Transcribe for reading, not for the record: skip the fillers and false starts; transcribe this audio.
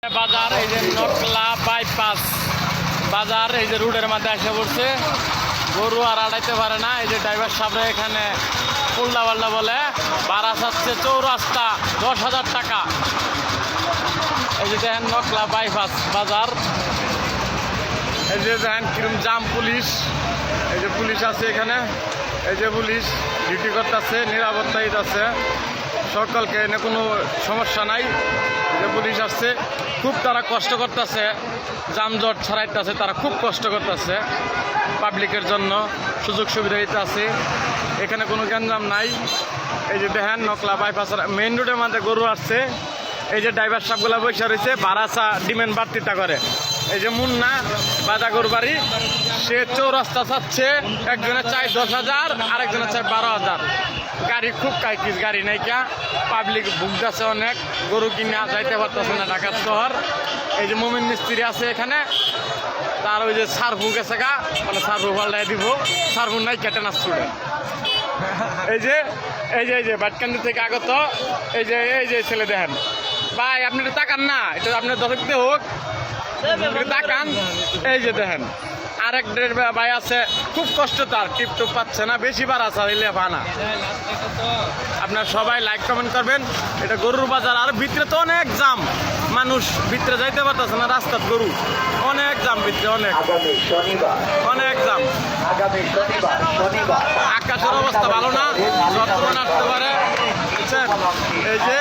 বাজার এই যে নকলা বাইপাস বাজার এই যে রোডের মধ্যে এসে পড়ছে। গরু আর আড়াইতে পারে না। এই যে ড্রাইভার সাহেব এখানে উল্টা পাল্টা বলে ভাড়া চাচ্ছে চৌরাস্তা 10,000 টাকা। এই যে দেখেন নকলা বাইপাস বাজার। এই যে দেখেন কিরম জাম পুলিশ। এই যে পুলিশ আছে এখানে। এই যে পুলিশ ডিউটি করতেছে, নিরাপত্তা দিতেছে সকলকে, এনে কোনো সমস্যা নাই। যে পুলিশ আসছে, খুব তারা কষ্ট করতেছে, যানজট ছাড়াইতেছে, তারা খুব কষ্ট করতেছে পাবলিকের জন্য, সুযোগ সুবিধা দিতে আছে। এখানে কোনো গ্যাঞ্জাম নাই। এই যে দেখেন নকলা বাইপাস মেইন রোডের মধ্যে গরু আসছে। এই যে ড্রাইভার সাহেবগুলা বসে রয়েছে, ভাড়া চা ডিমেন্ড বাড়তিটা করে। এই যে মুন্না বাদা গরু বাড়ি, সে চৌরাস্তা চাচ্ছে, একজনের চাই 10,000, আরেকজনের চাই 12,000। গাড়ি খুব কাইকিস, গাড়ি নাই কা, পাবলিক ভুগতেছে অনেক, গরু কিনে যাইতে পারতেছে না ঢাকার শহর। এই যে মোমিন মিস্ত্রি আছে এখানে, তার ওই যে সারফু গেছে গা, মানে সারফু পাল্টাই দিব, সারফু নাই কেটে না স্টুডেন্ট। এই যে এই যে বাটকান্দি থেকে আগত এই যে ছেলে দেখেন, ভাই আপনি একটু তাকান না, এটা আপনার দর্শকতে হোক, তাকান। এই যে দেখেন আরেক ভাই আছে, খুব কষ্ট, তার টিপটপ পাচ্ছে না, বেশি বার আছে ভানা। আপনার সবাই লাইক কমেন্ট করবেন। এটা গরুর বাজার, আর ভিতরে তো অনেক জাম, মানুষ ভিতরে যাইতে পারতেছে না, রাস্তার গরু অনেক জাম, ভিতরে অনেক জাম। আকাশের অবস্থা ভালো না, যতক্ষণ আসতে পারে বুঝছেন। এই যে